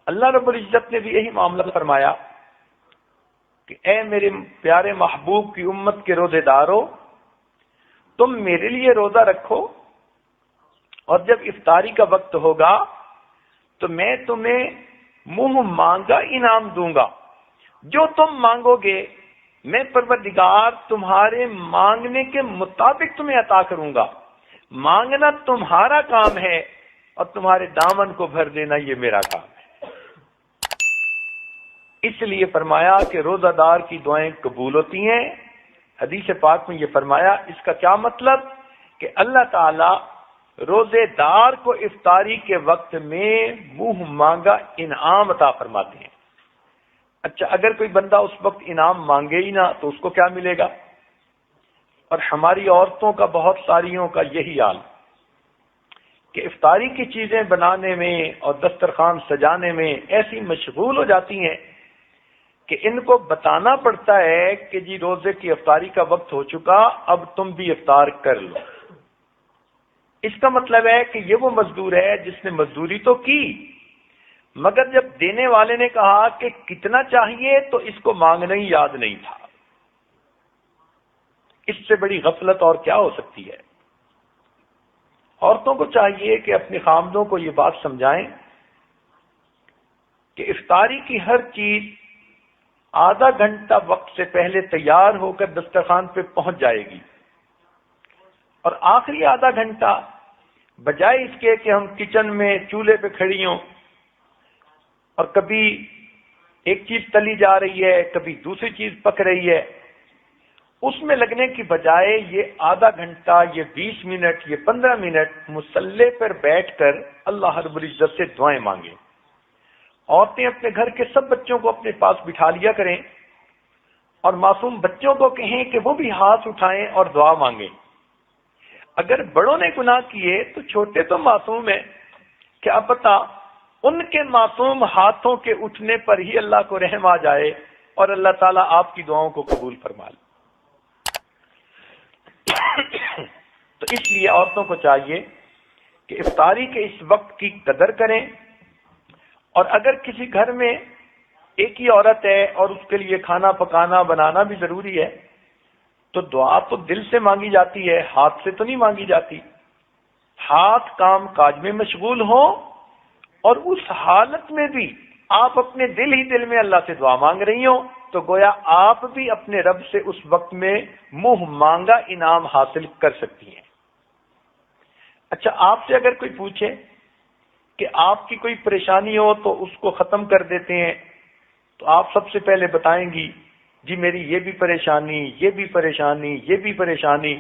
اللہ رب العزت نے بھی یہی معاملہ فرمایا کہ اے میرے پیارے محبوب کی امت کے روزے دارو، تم میرے لیے روزہ رکھو، اور جب افطاری کا وقت ہوگا تو میں تمہیں منہ مانگا انعام دوں گا۔ جو تم مانگو گے میں پروردگار تمہارے مانگنے کے مطابق تمہیں عطا کروں گا۔ مانگنا تمہارا کام ہے اور تمہارے دامن کو بھر دینا یہ میرا کام ہے۔ اس لیے فرمایا کہ روزہ دار کی دعائیں قبول ہوتی ہیں۔ حدیث پاک میں یہ فرمایا، اس کا کیا مطلب کہ اللہ تعالی روزے دار کو افطاری کے وقت میں منہ مانگا انعام عطا فرماتے ہیں۔ اچھا، اگر کوئی بندہ اس وقت انعام مانگے ہی نہ تو اس کو کیا ملے گا؟ اور ہماری عورتوں کا، بہت ساریوں کا یہی حال کہ افطاری کی چیزیں بنانے میں اور دسترخوان سجانے میں ایسی مشغول ہو جاتی ہیں کہ ان کو بتانا پڑتا ہے کہ جی روزے کی افطاری کا وقت ہو چکا، اب تم بھی افطار کر لو۔ اس کا مطلب ہے کہ یہ وہ مزدور ہے جس نے مزدوری تو کی، مگر جب دینے والے نے کہا کہ کتنا چاہیے تو اس کو مانگنا ہی یاد نہیں تھا۔ اس سے بڑی غفلت اور کیا ہو سکتی ہے؟ عورتوں کو چاہیے کہ اپنے خامدوں کو یہ بات سمجھائیں کہ افطاری کی ہر چیز آدھا گھنٹہ وقت سے پہلے تیار ہو کر دسترخوان پہ پہنچ جائے گی، اور آخری آدھا گھنٹہ بجائے اس کے کہ ہم کچن میں چولہے پہ کھڑی ہوں اور کبھی ایک چیز تلی جا رہی ہے، کبھی دوسری چیز پک رہی ہے، اس میں لگنے کی بجائے یہ آدھا گھنٹہ، یہ 20 منٹ، یہ 15 منٹ مصلی پر بیٹھ کر اللہ رب العزت سے دعائیں مانگیں۔ عورتیں اپنے گھر کے سب بچوں کو اپنے پاس بٹھا لیا کریں اور معصوم بچوں کو کہیں کہ وہ بھی ہاتھ اٹھائیں اور دعا مانگیں۔ اگر بڑوں نے گناہ کیے تو چھوٹے تو معصوم ہیں، کیا پتہ ان کے معصوم ہاتھوں کے اٹھنے پر ہی اللہ کو رحم آ جائے اور اللہ تعالیٰ آپ کی دعاؤں کو قبول فرما لے۔ تو اس لیے عورتوں کو چاہیے کہ افطاری کے اس وقت کی قدر کریں، اور اگر کسی گھر میں ایک ہی عورت ہے اور اس کے لیے کھانا پکانا بنانا بھی ضروری ہے تو دعا تو دل سے مانگی جاتی ہے، ہاتھ سے تو نہیں مانگی جاتی۔ ہاتھ کام کاج میں مشغول ہوں اور اس حالت میں بھی آپ اپنے دل ہی دل میں اللہ سے دعا مانگ رہی ہوں تو گویا آپ بھی اپنے رب سے اس وقت میں منہ مانگا انعام حاصل کر سکتی ہیں۔ اچھا، آپ سے اگر کوئی پوچھے کہ آپ کی کوئی پریشانی ہو تو اس کو ختم کر دیتے ہیں تو آپ سب سے پہلے بتائیں گی جی میری یہ بھی پریشانی، یہ بھی پریشانی، یہ بھی پریشانی،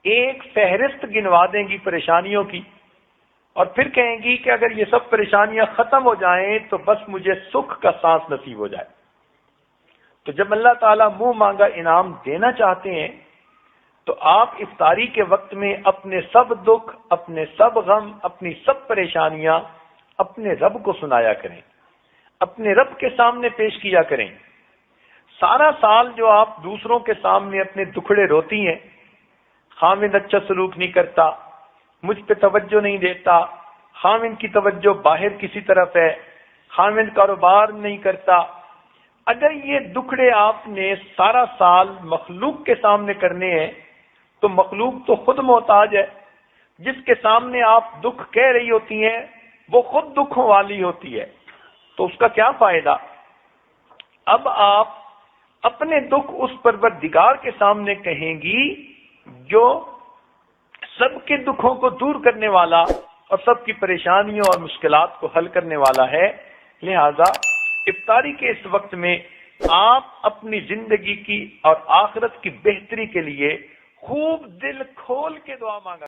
ایک فہرست گنوا دیں گی پریشانیوں کی، اور پھر کہیں گی کہ اگر یہ سب پریشانیاں ختم ہو جائیں تو بس مجھے سکھ کا سانس نصیب ہو جائے۔ تو جب اللہ تعالیٰ منہ مانگا انعام دینا چاہتے ہیں تو آپ افطاری کے وقت میں اپنے سب دکھ، اپنے سب غم، اپنی سب پریشانیاں اپنے رب کو سنایا کریں، اپنے رب کے سامنے پیش کیا کریں۔ سارا سال جو آپ دوسروں کے سامنے اپنے دکھڑے روتی ہیں، خامد اچھا سلوک نہیں کرتا، مجھ پہ توجہ نہیں دیتا، خامد کی توجہ باہر کسی طرف ہے، خامد کاروبار نہیں کرتا، اگر یہ دکھڑے آپ نے سارا سال مخلوق کے سامنے کرنے ہیں تو مخلوق تو خود محتاج ہے، جس کے سامنے آپ دکھ کہہ رہی ہوتی ہیں وہ خود دکھوں والی ہوتی ہے، تو اس کا کیا فائدہ؟ اب آپ اپنے دکھ اس پروردگار کے سامنے کہیں گی جو سب کے دکھوں کو دور کرنے والا اور سب کی پریشانیوں اور مشکلات کو حل کرنے والا ہے۔ لہذا افطاری کے اس وقت میں آپ اپنی زندگی کی اور آخرت کی بہتری کے لیے خوب دل کھول کے دعا مانگا